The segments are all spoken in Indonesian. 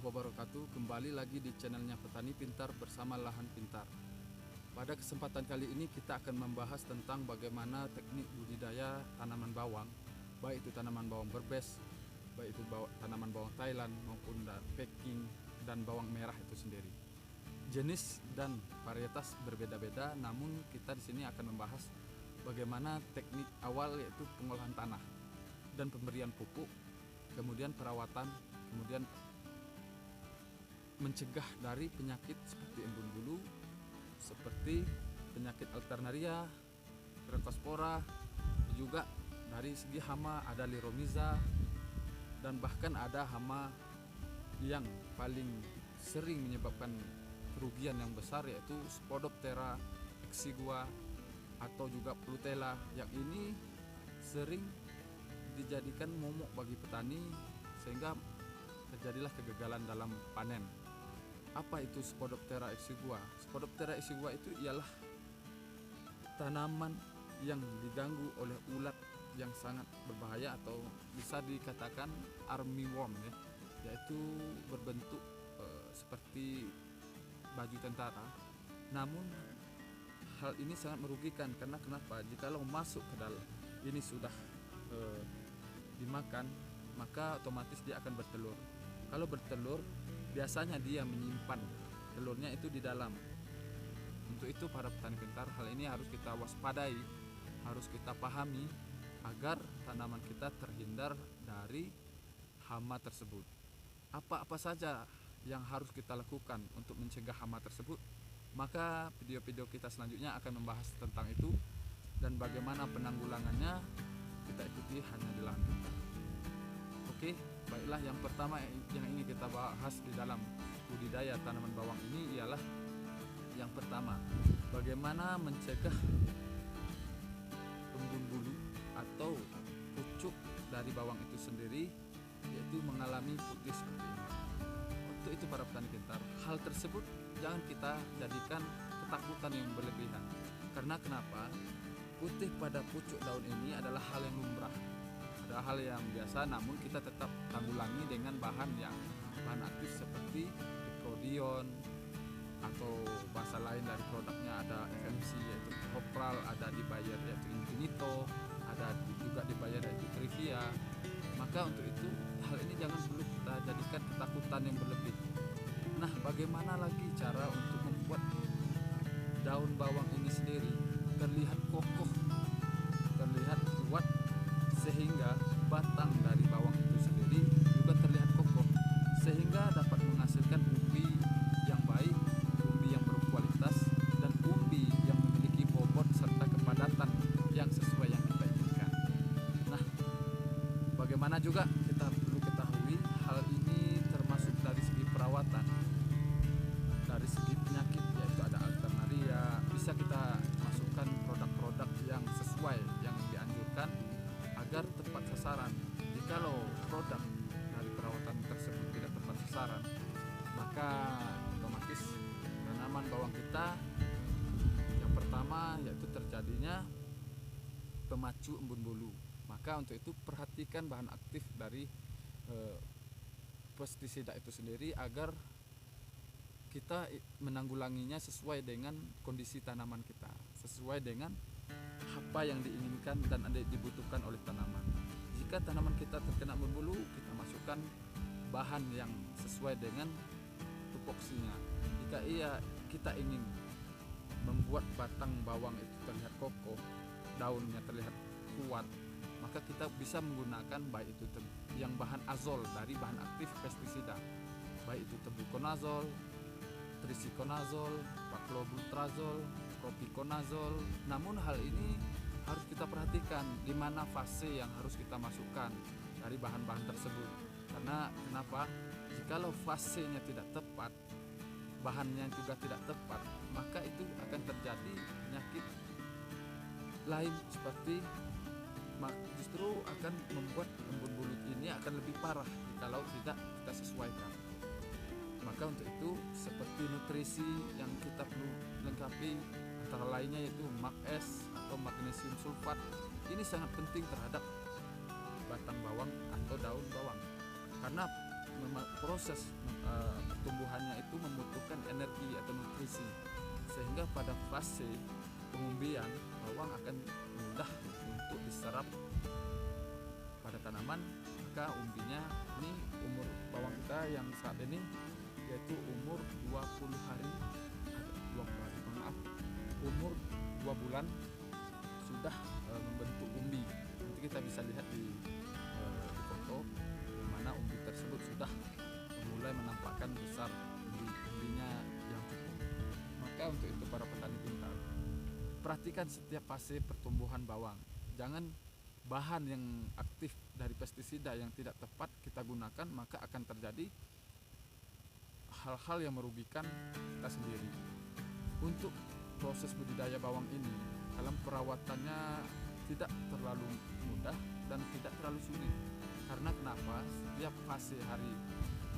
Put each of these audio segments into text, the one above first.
wabarakatuh. Kembali lagi di channelnya Petani Pintar bersama Lahan Pintar. Pada kesempatan kali ini kita akan membahas tentang bagaimana teknik budidaya tanaman bawang, baik itu tanaman bawang berbes, baik itu tanaman bawang Thailand maupun Peking dan bawang merah itu sendiri. Jenis dan varietas berbeda-beda, namun kita di sini akan membahas bagaimana teknik awal, yaitu pengolahan tanah dan pemberian pupuk, kemudian perawatan, kemudian mencegah dari penyakit seperti embun bulu, seperti penyakit alternaria, Cercospora, juga dari segi hama ada Liromiza, dan bahkan ada hama yang paling sering menyebabkan kerugian yang besar, yaitu Spodoptera exigua atau juga Plutella, yang ini sering dijadikan momok bagi petani sehingga terjadilah kegagalan dalam panen. Apa itu Spodoptera exigua? Spodoptera exigua itu ialah tanaman yang diganggu oleh ulat yang sangat berbahaya, atau bisa dikatakan armyworm, yaitu berbentuk seperti baju tentara. Namun hal ini sangat merugikan, karena kenapa? Jikalau masuk ke dalam ini sudah dimakan, maka otomatis dia akan bertelur. Kalau bertelur, biasanya dia menyimpan telurnya itu di dalam. Untuk itu para petani pintar, hal ini harus kita waspadai, harus kita pahami agar tanaman kita terhindar dari hama tersebut. Apa-apa saja yang harus kita lakukan untuk mencegah hama tersebut? Maka video-video kita selanjutnya akan membahas tentang itu, dan bagaimana penanggulangannya kita ikuti hanya di Lahan Pintar. Oke, baiklah, yang pertama yang ingin kita bahas di dalam budidaya tanaman bawang ini ialah yang pertama, bagaimana mencegah embun bulu atau pucuk dari bawang itu sendiri, yaitu mengalami putih seperti ini. Untuk itu para petani pintar, hal tersebut jangan kita jadikan ketakutan yang berlebihan. Karena kenapa? Putih pada pucuk daun ini adalah hal yang lumrah, ada hal yang biasa, namun kita tetap tanggulangi dengan bahan aktif seperti Diprodion, atau bahasa lain dari produknya ada FMC yaitu Hopral, ada di Bayer yaitu Infinito, ada juga di Bayer yaitu Trivia. Maka untuk itu hal ini jangan perlu kita jadikan ketakutan yang berlebih. Nah, bagaimana lagi cara untuk membuat daun bawang ini sendiri terlihat kokoh, terlihat kuat, sehingga batang dari bawang itu sendiri juga terlihat kokoh, sehingga dapat menghasilkan umbi yang baik, umbi yang berkualitas, dan umbi yang memiliki bobot serta kepadatan yang sesuai yang kita inginkan. Nah, bagaimana juga kita perlu ketahui, hal ini termasuk dari segi perawatan, dari segi penyakit, yaitu ada alternaria, bisa kita masukkan produk-produk yang sesuai yang dianjurkan agar tepat sasaran. Jikalau produk dari perawatan tersebut tidak tepat sasaran, maka otomatis tanaman bawang kita yang pertama yaitu terjadinya pemacu embun bulu. Maka untuk itu perhatikan bahan aktif dari pestisida itu sendiri agar kita menanggulanginya sesuai dengan kondisi tanaman kita, sesuai dengan apa yang diinginkan dan dibutuhkan oleh tanaman. Jika tanaman kita terkena embun bulu, kita masukkan bahan yang sesuai dengan tupoksinya. Jika kita ingin membuat batang bawang itu terlihat kokoh, daunnya terlihat kuat, maka kita bisa menggunakan baik itu yang bahan azol dari bahan aktif pestisida, baik itu tebuconazol, trisiconazol, paclobutrazol, propiconazol. Namun hal ini harus kita perhatikan di mana fase yang harus kita masukkan dari bahan-bahan tersebut. Karena kenapa? Jikalau fasenya tidak tepat, bahannya juga tidak tepat, maka itu akan terjadi penyakit lain, seperti justru akan membuat embun bulu ini akan lebih parah jikalau tidak kita sesuaikan. Maka untuk itu, seperti nutrisi yang kita perlu lengkapi antara lainnya yaitu Mag-S atau magnesium sulfat. Ini sangat penting terhadap batang bawang atau daun bawang, karena proses pertumbuhannya itu membutuhkan energi atau nutrisi, sehingga pada fase pengumbian bawang akan mudah untuk diserap pada tanaman. Maka umbinya ini, umur bawang kita yang saat ini yaitu umur 20 hari, umur 2 bulan sudah membentuk umbi. Nanti kita bisa lihat di foto di mana umbi tersebut sudah mulai menampakkan besar umbinya yang cukup. Maka untuk itu para petani pintar, perhatikan setiap fase pertumbuhan bawang. Jangan bahan yang aktif dari pestisida yang tidak tepat kita gunakan, maka akan terjadi hal-hal yang merugikan kita sendiri. Untuk proses budidaya bawang ini, dalam perawatannya tidak terlalu mudah dan tidak terlalu sulit. Karena kenapa? Setiap fase hari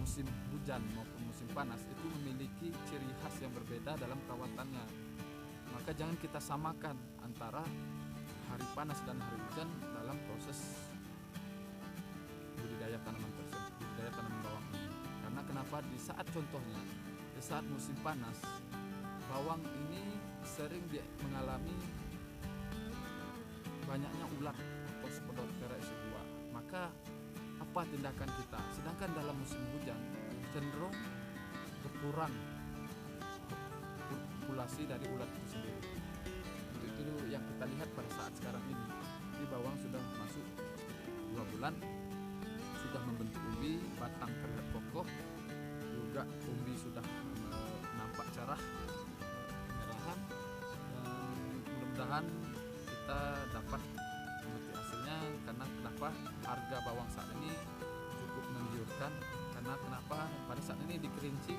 musim hujan maupun musim panas itu memiliki ciri khas yang berbeda dalam perawatannya. Maka jangan kita samakan antara hari panas dan hari hujan dalam proses budidaya tanaman tersebut, budidaya tanaman bawang ini. Karena kenapa? Di saat contohnya, di saat musim panas, bawang ini sering mengalami banyaknya ulat atau Spodoptera S2. Maka apa tindakan kita? Sedangkan dalam musim hujan cenderung berkurang populasi dari ulat itu sendiri. Untuk itu yang kita lihat pada saat sekarang ini, bawang sudah masuk 2 bulan, sudah membentuk umbi, batang terlihat kokoh, juga umbi sudah nampak cerah kemerahan, dan mudah-mudahan kita dapat memetik hasilnya. Karena kenapa? Harga bawang saat ini cukup menggiurkan. Karena kenapa? Pada saat ini di Kerinci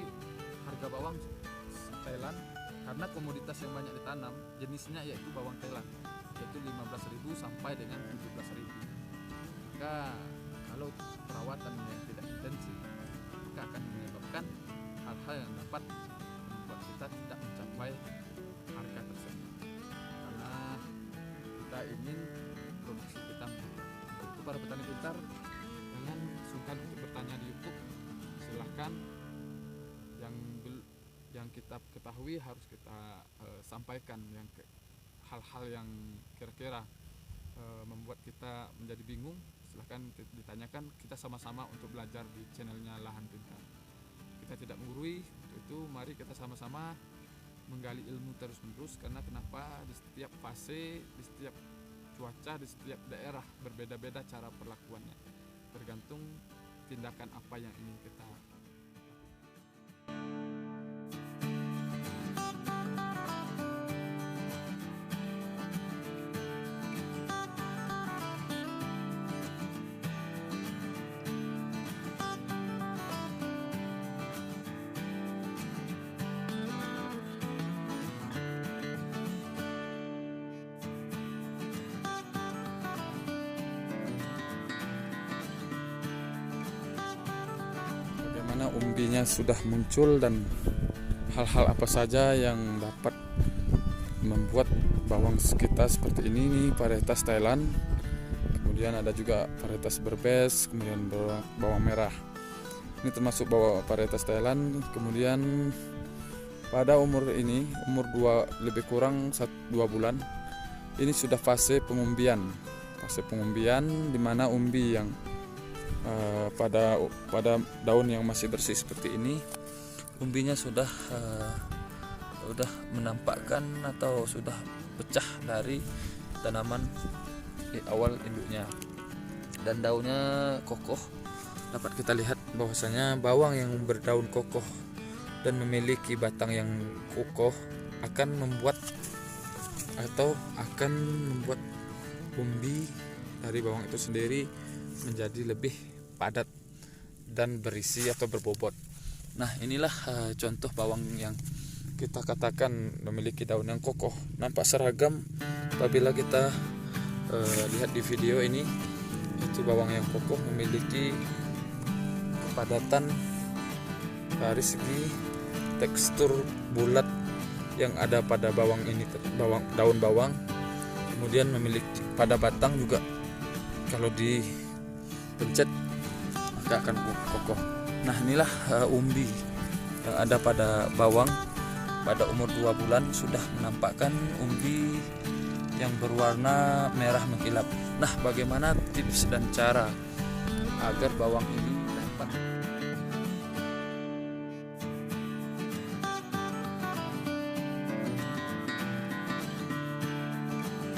harga bawang Thailand, karena komoditas yang banyak ditanam jenisnya yaitu bawang Thailand, yaitu 15.000 sampai dengan 17.000. Maka kalau perawatan yang tidak intensif, maka akan menyebabkan hal-hal yang dapat membuat kita tidak mencapai harga tersebut. Karena kita ingin produksi kita meningkat. Itu para petani pintar, jangan sungkan untuk bertanya di YouTube. Silahkan, yang kita ketahui harus kita sampaikan. Yang hal-hal yang kira-kira membuat kita menjadi bingung, silahkan ditanyakan. Kita sama-sama untuk belajar di channelnya Lahan Pintar. Kita tidak menggurui, itu mari kita sama-sama menggali ilmu terus-menerus. Karena kenapa? Di setiap fase, di setiap cuaca, di setiap daerah berbeda-beda cara perlakuannya, tergantung tindakan apa yang ingin kita lakukan. Umbinya sudah muncul dan hal-hal apa saja yang dapat membuat bawang kita seperti ini nih, varietas Thailand. Kemudian ada juga varietas berbes, kemudian bawang merah. Ini termasuk varietas Thailand. Kemudian pada umur ini, umur 2 lebih kurang 2 bulan, ini sudah fase pengumbian. Fase pengumbian di mana umbi yang pada daun yang masih bersih seperti ini, umbinya sudah menampakkan atau sudah pecah dari tanaman di awal induknya, dan daunnya kokoh. Dapat kita lihat bahwasanya bawang yang berdaun kokoh dan memiliki batang yang kokoh akan membuat umbi dari bawang itu sendiri menjadi lebih padat dan berisi atau berbobot. Nah, inilah contoh bawang yang kita katakan memiliki daun yang kokoh. Nampak seragam apabila kita lihat di video ini. Itu bawang yang kokoh memiliki kepadatan dari segi tekstur bulat yang ada pada bawang ini, daun bawang. Kemudian memiliki pada batang juga, kalau dipencet maka akan kokoh. Nah inilah umbi yang ada pada bawang. Pada umur 2 bulan sudah menampakkan umbi yang berwarna merah mengkilap. Nah, bagaimana tips dan cara agar bawang ini dapat